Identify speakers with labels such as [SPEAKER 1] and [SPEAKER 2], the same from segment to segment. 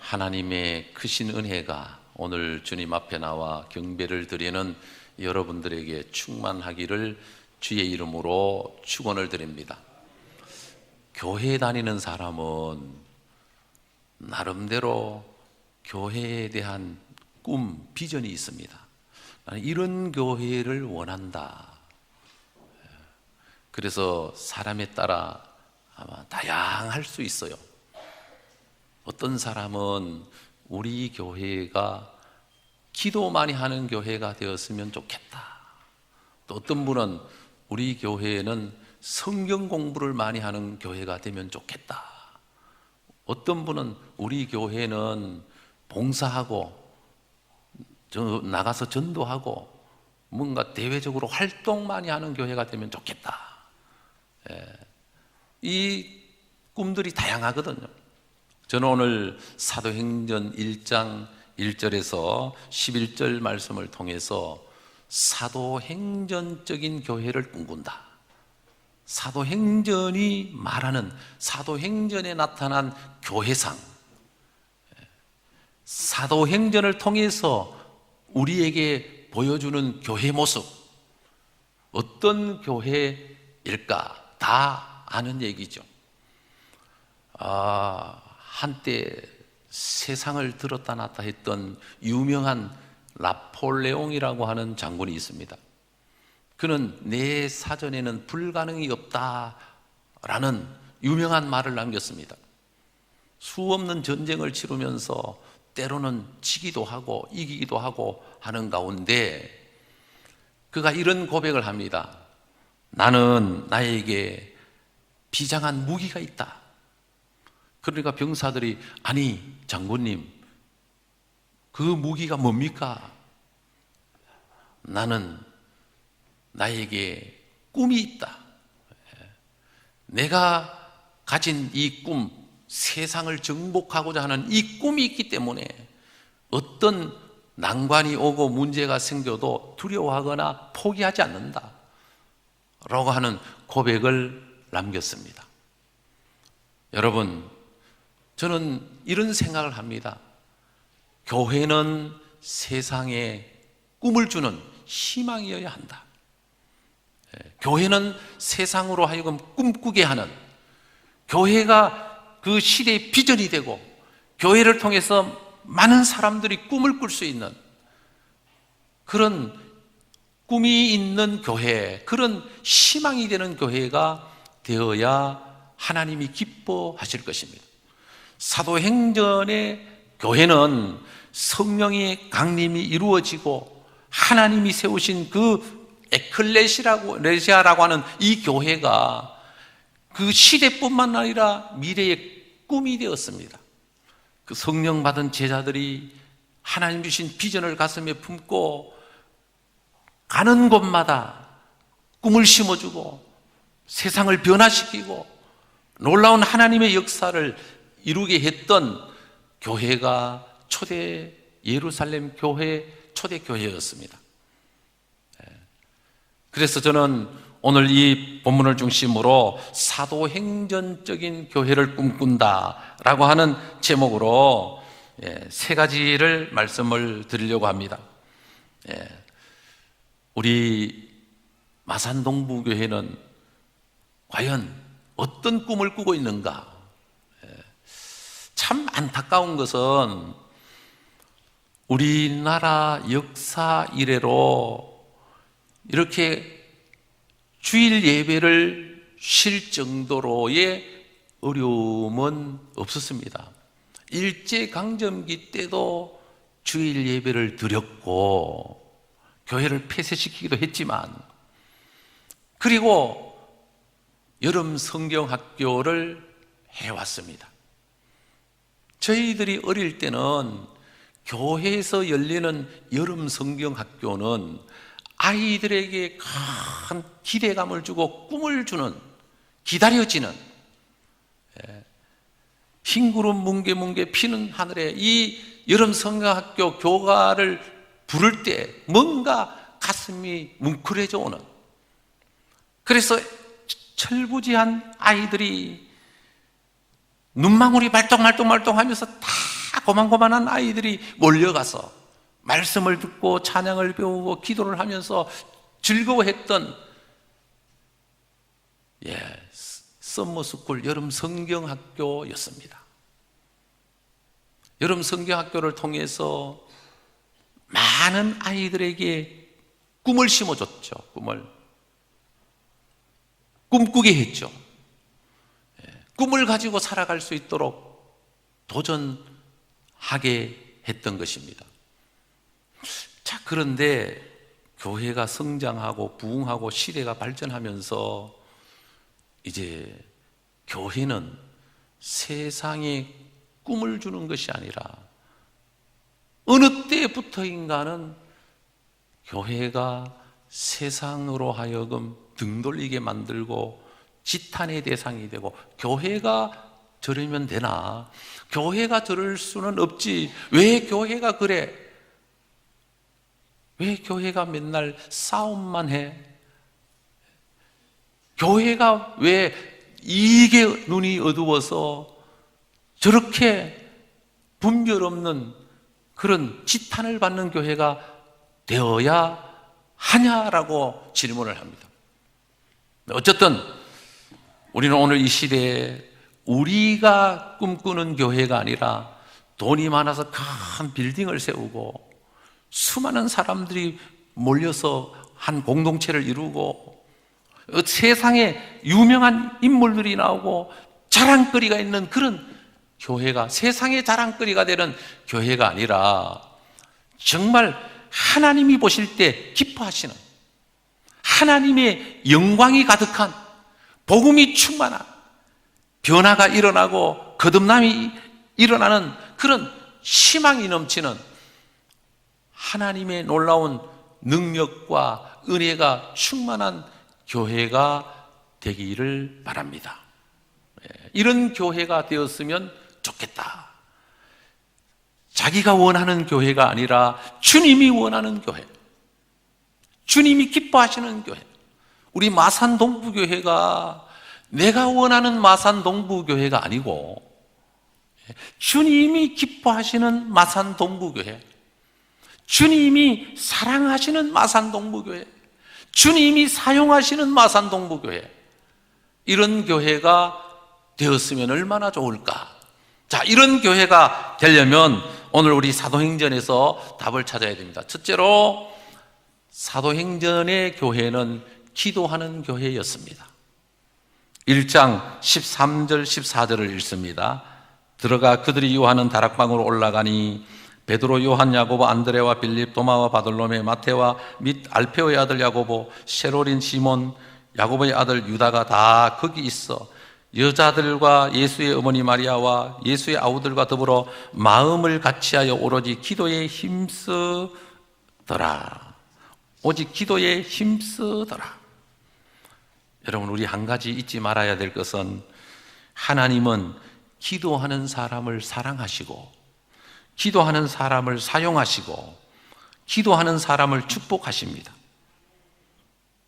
[SPEAKER 1] 하나님의 크신 은혜가 오늘 주님 앞에 나와 경배를 드리는 여러분들에게 충만하기를 주의 이름으로 축원을 드립니다. 교회 다니는 사람은 나름대로 교회에 대한 꿈, 비전이 있습니다. 나는 이런 교회를 원한다. 그래서 사람에 따라 아마 다양할 수 있어요. 어떤 사람은 우리 교회가 기도 많이 하는 교회가 되었으면 좋겠다. 또 어떤 분은 우리 교회는 성경 공부를 많이 하는 교회가 되면 좋겠다. 어떤 분은 우리 교회는 봉사하고 나가서 전도하고 뭔가 대외적으로 활동 많이 하는 교회가 되면 좋겠다. 이 꿈들이 다양하거든요. 저는 오늘 사도행전 1장 1절에서 11절 말씀을 통해서 사도행전적인 교회를 꿈꾼다. 사도행전이 말하는 사도행전에 나타난 교회상, 사도행전을 통해서 우리에게 보여주는 교회 모습, 어떤 교회일까 다 아는 얘기죠. 한때 세상을 들었다 놨다 했던 유명한 나폴레옹이라고 하는 장군이 있습니다. 그는 내 사전에는 불가능이 없다라는 유명한 말을 남겼습니다. 수없는 전쟁을 치르면서 때로는 지기도 하고 이기기도 하고 하는 가운데 그가 이런 고백을 합니다. 나는 나에게 비장한 무기가 있다. 그러니까 병사들이 아니 장군님 그 무기가 뭡니까? 나는 나에게 꿈이 있다. 내가 가진 이 꿈, 세상을 정복하고자 하는 이 꿈이 있기 때문에 어떤 난관이 오고 문제가 생겨도 두려워하거나 포기하지 않는다 라고 하는 고백을 남겼습니다. 여러분, 저는 이런 생각을 합니다. 교회는 세상에 꿈을 주는 희망이어야 한다. 교회는 세상으로 하여금 꿈꾸게 하는, 교회가 그 시대의 비전이 되고 교회를 통해서 많은 사람들이 꿈을 꿀 수 있는 그런 꿈이 있는 교회, 그런 희망이 되는 교회가 되어야 하나님이 기뻐하실 것입니다. 사도행전의 교회는 성령의 강림이 이루어지고 하나님이 세우신 그 에클레시아라고 하는 이 교회가 그 시대뿐만 아니라 미래의 꿈이 되었습니다. 그 성령 받은 제자들이 하나님 주신 비전을 가슴에 품고 가는 곳마다 꿈을 심어주고 세상을 변화시키고 놀라운 하나님의 역사를 이루게 했던 교회가 초대 예루살렘 교회, 초대 교회였습니다. 그래서 저는 오늘 이 본문을 중심으로 사도행전적인 교회를 꿈꾼다라고 하는 제목으로 세 가지를 말씀을 드리려고 합니다. 우리 마산동부교회는 과연 어떤 꿈을 꾸고 있는가? 참 안타까운 것은 우리나라 역사 이래로 이렇게 주일 예배를 쉴 정도로의 어려움은 없었습니다. 일제강점기 때도 주일 예배를 드렸고 교회를 폐쇄시키기도 했지만, 그리고 여름 성경학교를 해왔습니다. 저희들이 어릴 때는 교회에서 열리는 여름 성경학교는 아이들에게 큰 기대감을 주고 꿈을 주는, 기다려지는, 흰 구름 뭉게뭉게 피는 하늘에 이 여름 성경학교 교가를 부를 때 뭔가 가슴이 뭉클해져 오는, 그래서 철부지한 아이들이 눈망울이 말똥말똥 하면서 다 고만고만한 아이들이 몰려가서 말씀을 듣고 찬양을 배우고 기도를 하면서 즐거워했던 썸머스쿨 여름 성경학교였습니다. 여름 성경학교를 통해서 많은 아이들에게 꿈을 심어줬죠. 꿈꾸게 했죠. 꿈을 가지고 살아갈 수 있도록 도전하게 했던 것입니다. 자, 그런데 교회가 성장하고 부흥하고 시대가 발전하면서 이제 교회는 세상에 꿈을 주는 것이 아니라 어느 때부터인가는 교회가 세상으로 하여금 등 돌리게 만들고 지탄의 대상이 되고, 교회가 저러면 되나? 교회가 저럴 수는 없지. 왜 교회가 그래? 왜 교회가 맨날 싸움만 해? 교회가 왜 이게 눈이 어두워서 저렇게 분별 없는 그런 지탄을 받는 교회가 되어야 하냐라고 질문을 합니다. 어쨌든 우리는 오늘 이 시대에 우리가 꿈꾸는 교회가 아니라 돈이 많아서 큰 빌딩을 세우고 수많은 사람들이 몰려서 한 공동체를 이루고 세상에 유명한 인물들이 나오고 자랑거리가 있는 그런 교회가, 세상의 자랑거리가 되는 교회가 아니라 정말 하나님이 보실 때 기뻐하시는, 하나님의 영광이 가득한, 복음이 충만한, 변화가 일어나고 거듭남이 일어나는 그런 희망이 넘치는 하나님의 놀라운 능력과 은혜가 충만한 교회가 되기를 바랍니다. 이런 교회가 되었으면 좋겠다. 자기가 원하는 교회가 아니라 주님이 원하는 교회, 주님이 기뻐하시는 교회. 우리 마산 동부교회가 내가 원하는 마산 동부교회가 아니고 주님이 기뻐하시는 마산 동부교회, 주님이 사랑하시는 마산 동부교회, 주님이 사용하시는 마산 동부교회, 이런 교회가 되었으면 얼마나 좋을까. 자, 이런 교회가 되려면 오늘 우리 사도행전에서 답을 찾아야 됩니다. 첫째로 사도행전의 교회는 기도하는 교회였습니다. 1장 13절 14절을 읽습니다. 들어가 그들이 유하는 다락방으로 올라가니 베드로, 요한, 야고보, 안드레와 빌립, 도마와 바돌로메, 마테와 및 알페오의 아들 야고보, 셰로린 시몬, 야고보의 아들 유다가 다 거기 있어 여자들과 예수의 어머니 마리아와 예수의 아우들과 더불어 마음을 같이하여 오로지 기도에 힘쓰더라. 오직 기도에 힘쓰더라. 여러분, 우리 한 가지 잊지 말아야 될 것은 하나님은 기도하는 사람을 사랑하시고 기도하는 사람을 사용하시고 기도하는 사람을 축복하십니다.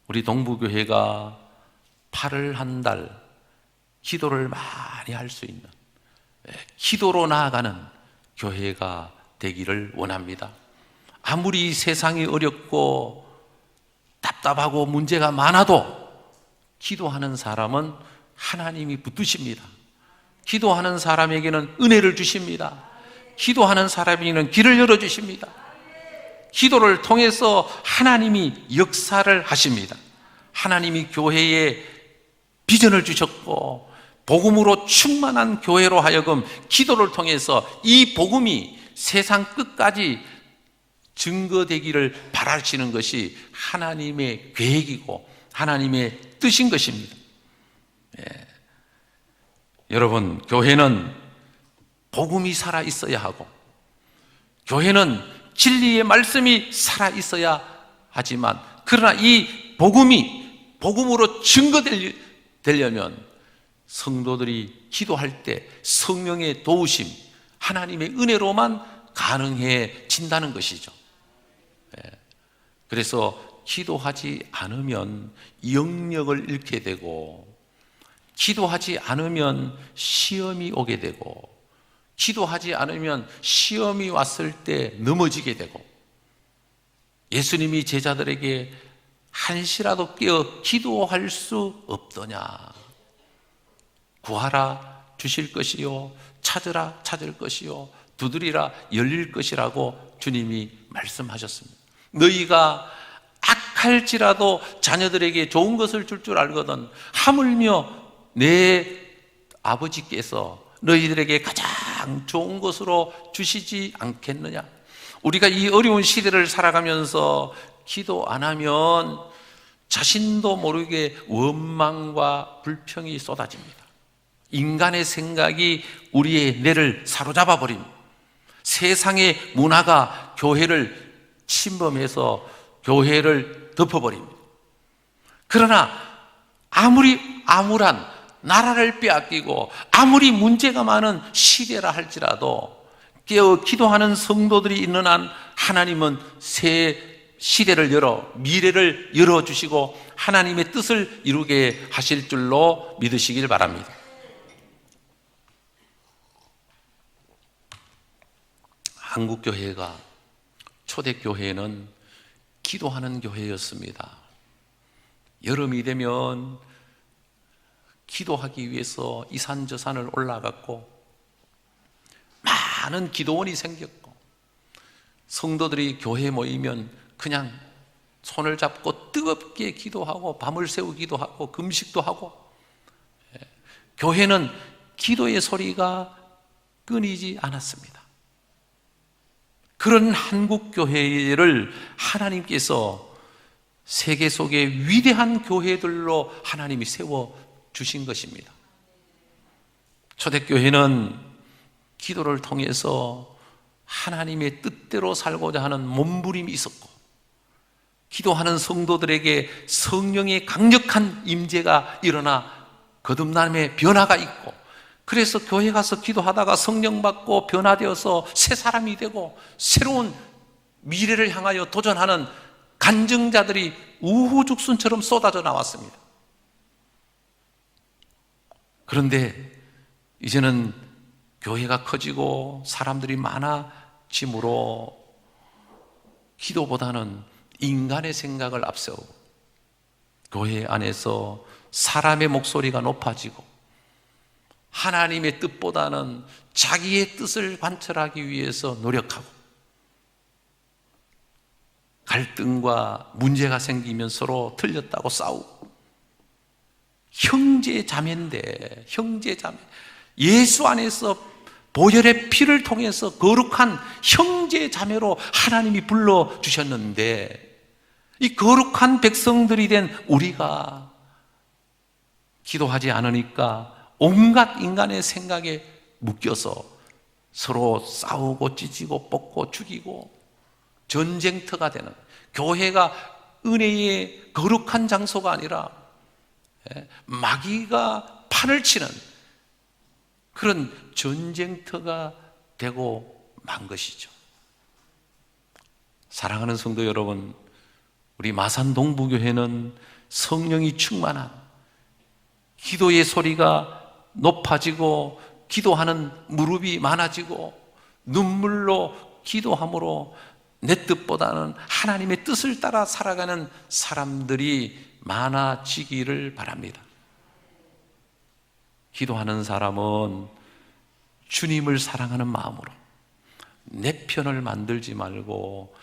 [SPEAKER 1] 우리 동부교회가 8월 한 달 기도를 많이 할 수 있는, 기도로 나아가는 교회가 되기를 원합니다. 아무리 세상이 어렵고 답답하고 문제가 많아도 기도하는 사람은 하나님이 붙드십니다. 기도하는 사람에게는 은혜를 주십니다. 기도하는 사람에게는 길을 열어주십니다. 기도를 통해서 하나님이 역사를 하십니다. 하나님이 교회에 비전을 주셨고 복음으로 충만한 교회로 하여금 기도를 통해서 이 복음이 세상 끝까지 증거되기를 바라시는 것이 하나님의 계획이고 하나님의 뜻인 것입니다. 여러분, 교회는 복음이 살아 있어야 하고 교회는 진리의 말씀이 살아 있어야 하지만, 그러나 이 복음이 복음으로 증거되려면 성도들이 기도할 때 성령의 도우심, 하나님의 은혜로만 가능해진다는 것이죠. 그래서 기도하지 않으면 영역을 잃게 되고, 기도하지 않으면 시험이 오게 되고, 기도하지 않으면 시험이 왔을 때 넘어지게 되고, 예수님이 제자들에게 한시라도 깨어 기도할 수 없더냐. 구하라 주실 것이요, 찾으라 찾을 것이요, 두드리라 열릴 것이라고 주님이 말씀하셨습니다. 너희가 악할지라도 자녀들에게 좋은 것을 줄 줄 알거든 하물며 내 아버지께서 너희들에게 가장 좋은 것으로 주시지 않겠느냐. 우리가 이 어려운 시대를 살아가면서 기도 안 하면 자신도 모르게 원망과 불평이 쏟아집니다. 인간의 생각이 우리의 뇌를 사로잡아 버립니다. 세상의 문화가 교회를 침범해서 교회를 덮어버립니다. 그러나 아무리 암울한 나라를 빼앗기고 아무리 문제가 많은 시대라 할지라도 깨어 기도하는 성도들이 있는 한 하나님은 새 시대를 열어 미래를 열어주시고 하나님의 뜻을 이루게 하실 줄로 믿으시길 바랍니다. 한국교회가 초대교회는 기도하는 교회였습니다. 여름이 되면 기도하기 위해서 이산저산을 올라갔고 많은 기도원이 생겼고, 성도들이 교회에 모이면 그냥 손을 잡고 뜨겁게 기도하고 밤을 새우기도 하고 금식도 하고, 교회는 기도의 소리가 끊이지 않았습니다. 그런 한국교회를 하나님께서 세계 속의 위대한 교회들로 하나님이 세워주신 것입니다. 초대교회는 기도를 통해서 하나님의 뜻대로 살고자 하는 몸부림이 있었고, 기도하는 성도들에게 성령의 강력한 임재가 일어나 거듭남의 변화가 있고, 그래서 교회 가서 기도하다가 성령 받고 변화되어서 새 사람이 되고 새로운 미래를 향하여 도전하는 간증자들이 우후죽순처럼 쏟아져 나왔습니다. 그런데 이제는 교회가 커지고 사람들이 많아지므로 기도보다는 인간의 생각을 앞세우고 교회 안에서 사람의 목소리가 높아지고 하나님의 뜻보다는 자기의 뜻을 관철하기 위해서 노력하고, 갈등과 문제가 생기면 서로 틀렸다고 싸우고, 형제 자매인데 형제 자매, 예수 안에서 보혈의 피를 통해서 거룩한 형제 자매로 하나님이 불러주셨는데, 이 거룩한 백성들이 된 우리가 기도하지 않으니까 온갖 인간의 생각에 묶여서 서로 싸우고 찢고 뽑고 죽이고 전쟁터가 되는, 교회가 은혜의 거룩한 장소가 아니라 마귀가 판을 치는 그런 전쟁터가 되고 만 것이죠. 사랑하는 성도 여러분, 우리 마산 동부교회는 성령이 충만한, 기도의 소리가 높아지고 기도하는 무릎이 많아지고 눈물로 기도함으로 내 뜻보다는 하나님의 뜻을 따라 살아가는 사람들이 많아지기를 바랍니다. 기도하는 사람은 주님을 사랑하는 마음으로 내 편을 만들지 말고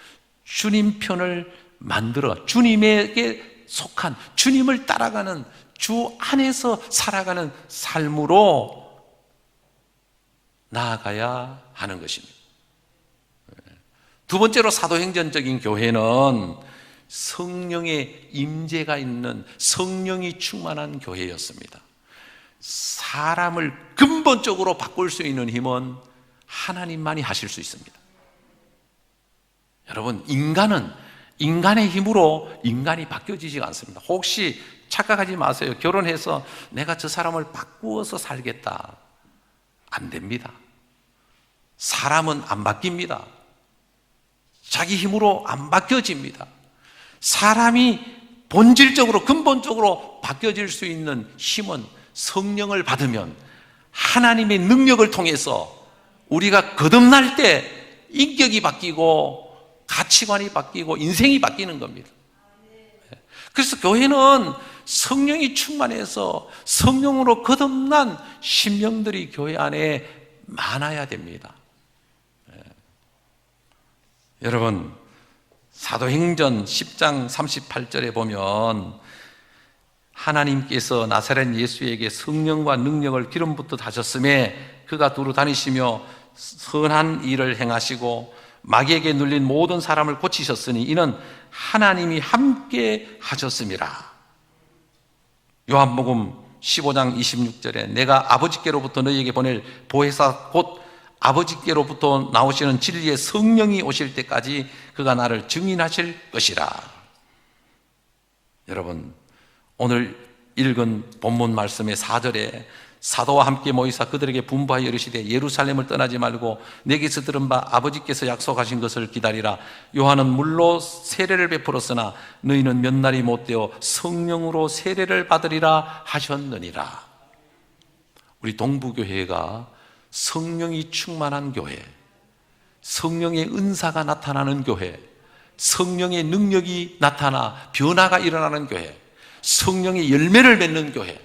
[SPEAKER 1] 주님 편을 만들어 주님에게 속한, 주님을 따라가는, 주 안에서 살아가는 삶으로 나아가야 하는 것입니다. 두 번째로 사도행전적인 교회는 성령의 임재가 있는, 성령이 충만한 교회였습니다. 사람을 근본적으로 바꿀 수 있는 힘은 하나님만이 하실 수 있습니다. 여러분, 인간은 인간의 힘으로 인간이 바뀌어지지가 않습니다. 혹시 착각하지 마세요. 결혼해서 내가 저 사람을 바꾸어서 살겠다, 안 됩니다. 사람은 안 바뀝니다. 자기 힘으로 안 바뀌어집니다. 사람이 본질적으로 근본적으로 바뀌어질 수 있는 힘은 성령을 받으면 하나님의 능력을 통해서 우리가 거듭날 때 인격이 바뀌고 가치관이 바뀌고 인생이 바뀌는 겁니다. 그래서 교회는 성령이 충만해서 성령으로 거듭난 심령들이 교회 안에 많아야 됩니다. 여러분, 사도행전 10장 38절에 보면 하나님께서 나사렛 예수에게 성령과 능력을 기름 붓듯 하셨음에 그가 두루 다니시며 선한 일을 행하시고 마귀에게 눌린 모든 사람을 고치셨으니 이는 하나님이 함께 하셨음이라. 요한복음 15장 26절에 내가 아버지께로부터 너희에게 보낼 보혜사 곧 아버지께로부터 나오시는 진리의 성령이 오실 때까지 그가 나를 증인하실 것이라. 여러분, 오늘 읽은 본문 말씀의 4절에 사도와 함께 모이사 그들에게 분부하여 이르시되 예루살렘을 떠나지 말고 내게서 들은 바 아버지께서 약속하신 것을 기다리라. 요한은 물로 세례를 베풀었으나 너희는 몇 날이 못되어 성령으로 세례를 받으리라 하셨느니라. 우리 동부교회가 성령이 충만한 교회, 성령의 은사가 나타나는 교회, 성령의 능력이 나타나 변화가 일어나는 교회, 성령의 열매를 맺는 교회.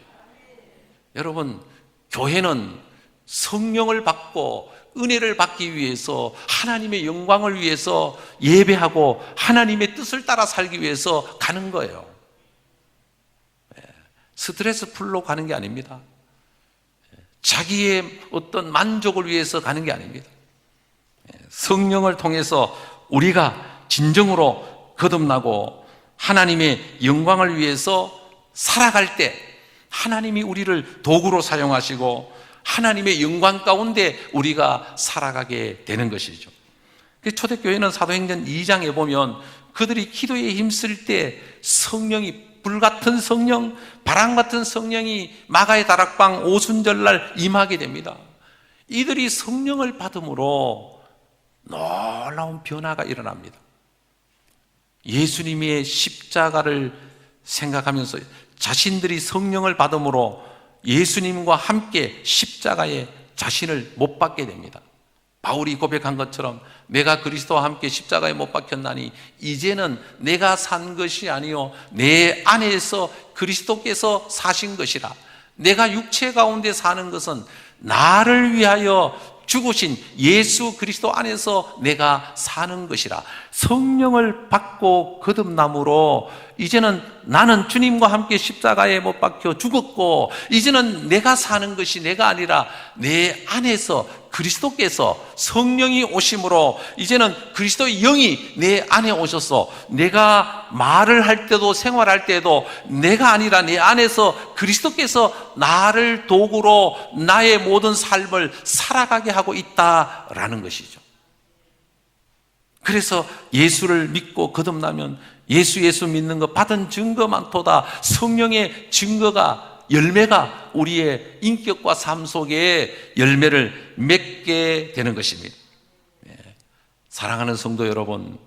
[SPEAKER 1] 여러분, 교회는 성령을 받고 은혜를 받기 위해서 하나님의 영광을 위해서 예배하고 하나님의 뜻을 따라 살기 위해서 가는 거예요. 스트레스 풀러 가는 게 아닙니다. 자기의 어떤 만족을 위해서 가는 게 아닙니다. 성령을 통해서 우리가 진정으로 거듭나고 하나님의 영광을 위해서 살아갈 때 하나님이 우리를 도구로 사용하시고 하나님의 영광 가운데 우리가 살아가게 되는 것이죠. 초대교회는 사도행전 2장에 보면 그들이 기도에 힘쓸 때 성령이 불같은 성령, 바람 같은 성령이 마가의 다락방 오순절날 임하게 됩니다. 이들이 성령을 받음으로 놀라운 변화가 일어납니다. 예수님의 십자가를 생각하면서 자신들이 성령을 받음으로 예수님과 함께 십자가에 자신을 못 박게 됩니다. 바울이 고백한 것처럼 내가 그리스도와 함께 십자가에 못 박혔나니 이제는 내가 산 것이 아니요 내 안에서 그리스도께서 사신 것이라. 내가 육체 가운데 사는 것은 나를 위하여 죽으신 예수 그리스도 안에서 내가 사는 것이라. 성령을 받고 거듭남으로 이제는 나는 주님과 함께 십자가에 못 박혀 죽었고 이제는 내가 사는 것이 내가 아니라 내 안에서 그리스도께서 성령이 오심으로 이제는 그리스도의 영이 내 안에 오셔서 내가 말을 할 때도 생활할 때도 내가 아니라 내 안에서 그리스도께서 나를 도구로 나의 모든 삶을 살아가게 하고 있다라는 것이죠. 그래서 예수를 믿고 거듭나면 예수 믿는 것 받은 증거 많도다. 성령의 증거가 열매가 우리의 인격과 삶 속에 열매를 맺게 되는 것입니다. 사랑하는 성도 여러분,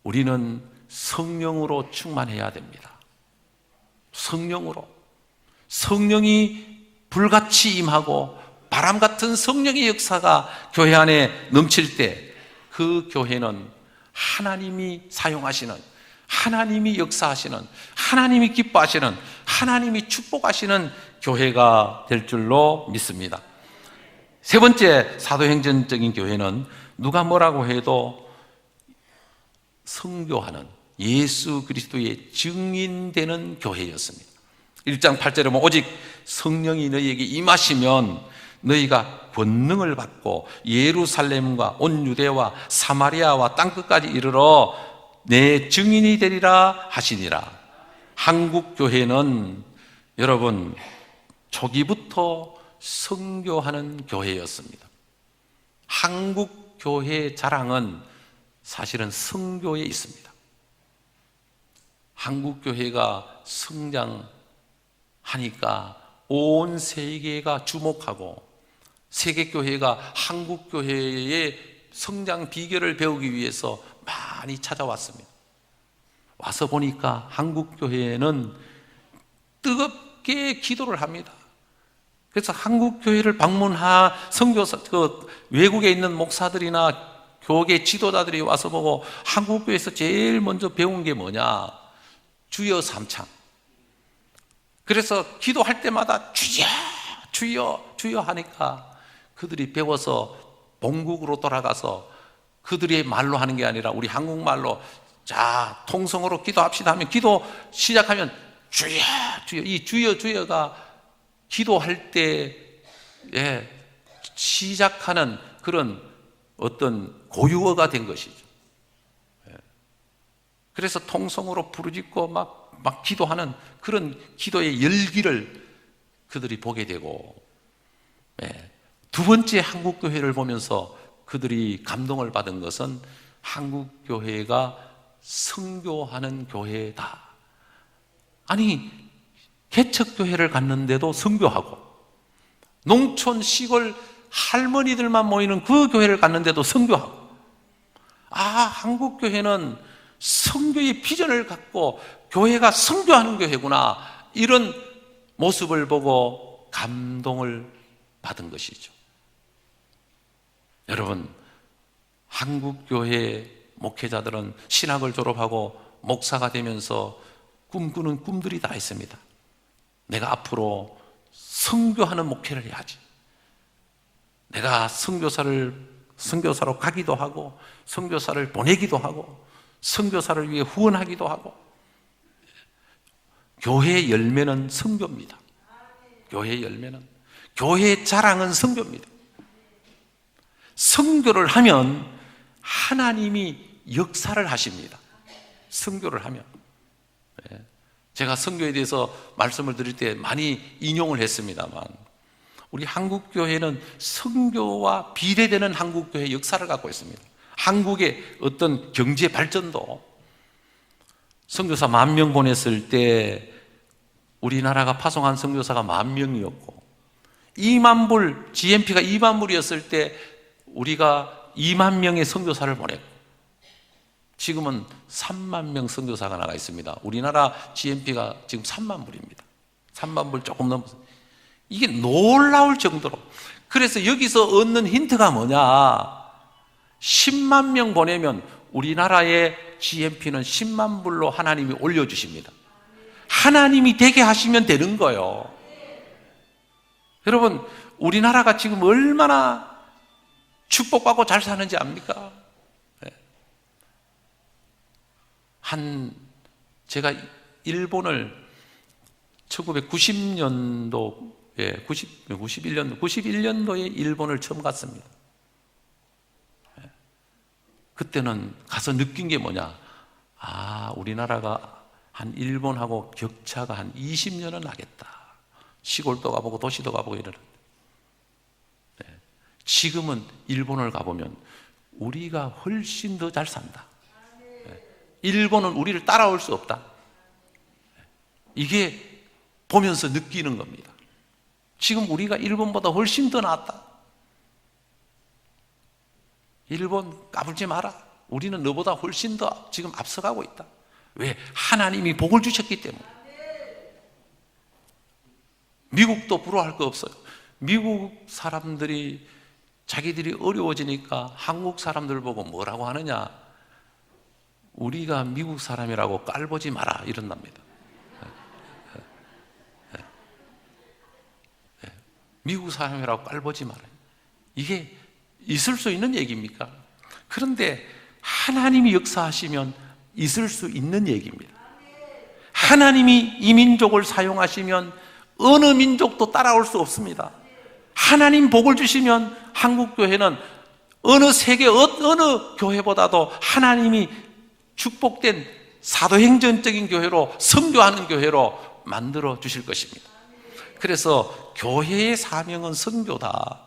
[SPEAKER 1] 우리는 성령으로 충만해야 됩니다. 성령으로. 성령이 불같이 임하고 바람 같은 성령의 역사가 교회 안에 넘칠 때 그 교회는 하나님이 사용하시는, 하나님이 역사하시는, 하나님이 기뻐하시는, 하나님이 축복하시는 교회가 될 줄로 믿습니다. 세 번째 사도행전적인 교회는 누가 뭐라고 해도 선교하는 예수 그리스도의 증인되는 교회였습니다. 1장 8절에 보면 오직 성령이 너희에게 임하시면 너희가 권능을 받고 예루살렘과 온 유대와 사마리아와 땅끝까지 이르러 내 증인이 되리라 하시니라. 한국 교회는 여러분 초기부터 선교하는 교회였습니다. 한국 교회의 자랑은 사실은 선교에 있습니다. 한국 교회가 성장하니까 온 세계가 주목하고 세계 교회가 한국 교회의 성장 비결을 배우기 위해서 많이 찾아왔습니다. 와서 보니까 한국 교회는 뜨겁게 기도를 합니다. 그래서 한국 교회를 방문한 선교사, 외국에 있는 목사들이나 교계 지도자들이 와서 보고 한국 교회에서 제일 먼저 배운 게 뭐냐? 주여 삼창. 그래서 기도할 때마다 주여, 주여, 주여 하니까 그들이 배워서 본국으로 돌아가서 그들의 말로 하는 게 아니라 우리 한국말로 자, 통성으로 기도합시다 하면 기도 시작하면 주여, 주여. 이 주여, 주여가 기도할 때 시작하는 그런 어떤 고유어가 된 것이죠. 그래서 통성으로 부르짖고 막 기도하는 그런 기도의 열기를 그들이 보게 되고, 두 번째 한국교회를 보면서 그들이 감동을 받은 것은 한국교회가 선교하는 교회다. 아니, 개척교회를 갔는데도 선교하고, 농촌 시골 할머니들만 모이는 그 교회를 갔는데도 선교하고, 한국교회는 선교의 비전을 갖고 교회가 선교하는 교회구나, 이런 모습을 보고 감동을 받은 것이죠. 여러분, 한국교회 목회자들은 신학을 졸업하고 목사가 되면서 꿈꾸는 꿈들이 다 있습니다. 내가 앞으로 선교하는 목회를 해야지. 내가 선교사로 가기도 하고, 선교사를 보내기도 하고, 선교사를 위해 후원하기도 하고. 교회의 열매는 선교입니다. 교회의 열매는, 교회의 자랑은 선교입니다. 선교를 하면 하나님이 역사를 하십니다. 선교를 하면. 제가 선교에 대해서 말씀을 드릴 때 많이 인용을 했습니다만, 우리 한국교회는 선교와 비례되는 한국교회의 역사를 갖고 있습니다. 한국의 어떤 경제 발전도, 선교사 10,000명 보냈을 때 우리나라가 파송한 선교사가 10,000명이었고, 2만 불, GNP가 2만 불이었을 때 우리가 2만 명의 선교사를 보냈고, 지금은 3만 명 선교사가 나가 있습니다. 우리나라 GNP가 지금 3만 불입니다. 3만 불 조금 넘어서. 이게 놀라울 정도로. 그래서 여기서 얻는 힌트가 뭐냐? 10만 명 보내면 우리나라의 GNP는 10만 불로 하나님이 올려주십니다. 하나님이 되게 하시면 되는 거예요. 여러분, 우리나라가 지금 얼마나 축복받고 잘 사는지 압니까? 제가 일본을 1990년도, 91년도에 일본을 처음 갔습니다. 그때는 가서 느낀 게 뭐냐? 우리나라가 한 일본하고 격차가 한 20년은 나겠다. 시골도 가보고 도시도 가보고 이러는. 지금은 일본을 가보면 우리가 훨씬 더 잘 산다. 일본은 우리를 따라올 수 없다. 이게 보면서 느끼는 겁니다. 지금 우리가 일본보다 훨씬 더 낫다. 일본 까불지 마라. 우리는 너보다 훨씬 더 지금 앞서가고 있다. 왜? 하나님이 복을 주셨기 때문에. 미국도 부러워할 거 없어요. 미국 사람들이 자기들이 어려워지니까 한국 사람들 보고 뭐라고 하느냐? 우리가 미국 사람이라고 깔보지 마라, 이런답니다. 미국 사람이라고 깔보지 마라. 이게 있을 수 있는 얘기입니까? 그런데 하나님이 역사하시면 있을 수 있는 얘기입니다. 하나님이 이 민족을 사용하시면 어느 민족도 따라올 수 없습니다. 하나님 복을 주시면 한국교회는 어느 세계 어느 교회보다도 하나님이 축복된 사도행전적인 교회로, 선교하는 교회로 만들어 주실 것입니다. 그래서 교회의 사명은 선교다.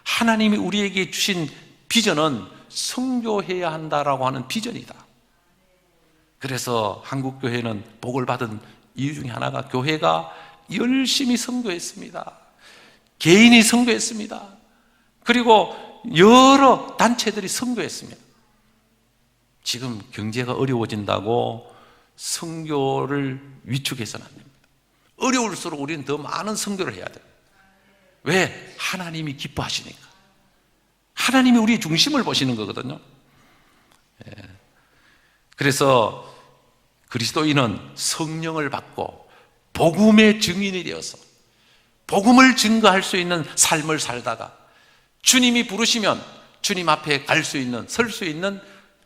[SPEAKER 1] 하나님이 우리에게 주신 비전은 선교해야 한다라고 하는 비전이다. 그래서 한국교회는 복을 받은 이유 중에 하나가 교회가 열심히 선교했습니다. 개인이 선교했습니다. 그리고 여러 단체들이 선교했습니다. 지금 경제가 어려워진다고 선교를 위축해서는 안 됩니다. 어려울수록 우리는 더 많은 선교를 해야 돼요. 왜? 하나님이 기뻐하시니까. 하나님이 우리의 중심을 보시는 거거든요. 그래서 그리스도인은 성령을 받고 복음의 증인이 되어서 복음을 증거할 수 있는 삶을 살다가 주님이 부르시면 주님 앞에 갈 수 있는, 설 수 있는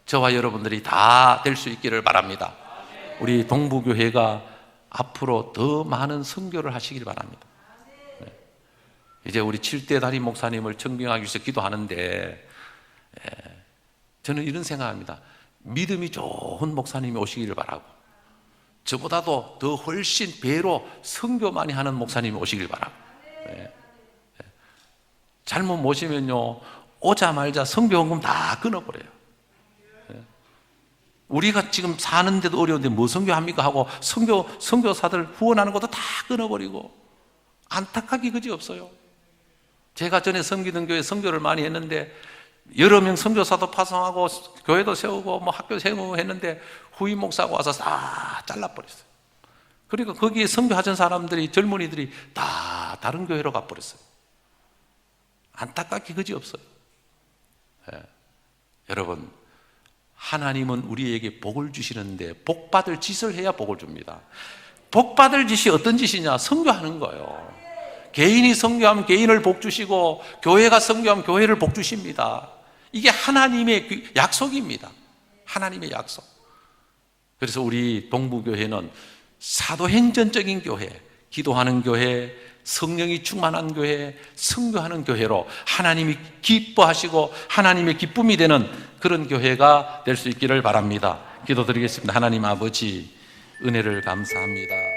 [SPEAKER 1] 저와 여러분들이 다 될 수 있기를 바랍니다. 우리 동부교회가 앞으로 더 많은 선교를 하시길 바랍니다. 이제 우리 7대 담임 목사님을 청빙하기 위해서 기도하는데 저는 이런 생각합니다. 믿음이 좋은 목사님이 오시기를 바라고 저보다도 더 훨씬 배로 선교 많이 하는 목사님이 오시길 바라고. 잘못 모시면요 오자마자 선교원금 다 끊어버려요. 우리가 지금 사는데도 어려운데 뭐 선교합니까 하고 선교사들 후원하는 것도 다 끊어버리고 안타깝기 그지 없어요. 제가 전에 섬기던 교회 선교를 많이 했는데 여러 명 선교사도 파송하고 교회도 세우고 뭐 학교 세우고 했는데 후임 목사가 와서 다 잘라버렸어요. 그러니까 거기에 선교하던 사람들이 젊은이들이 다 다른 교회로 가버렸어요. 안타깝기 그지 없어요. 여러분, 하나님은 우리에게 복을 주시는데 복 받을 짓을 해야 복을 줍니다. 복 받을 짓이 어떤 짓이냐? 선교하는 거예요. 개인이 선교하면 개인을 복 주시고 교회가 선교하면 교회를 복 주십니다. 이게 하나님의 약속입니다. 하나님의 약속. 그래서 우리 동부교회는 사도행전적인 교회, 기도하는 교회, 성령이 충만한 교회, 선교하는 교회로 하나님이 기뻐하시고 하나님의 기쁨이 되는 그런 교회가 될 수 있기를 바랍니다. 기도드리겠습니다. 하나님 아버지, 은혜를 감사합니다.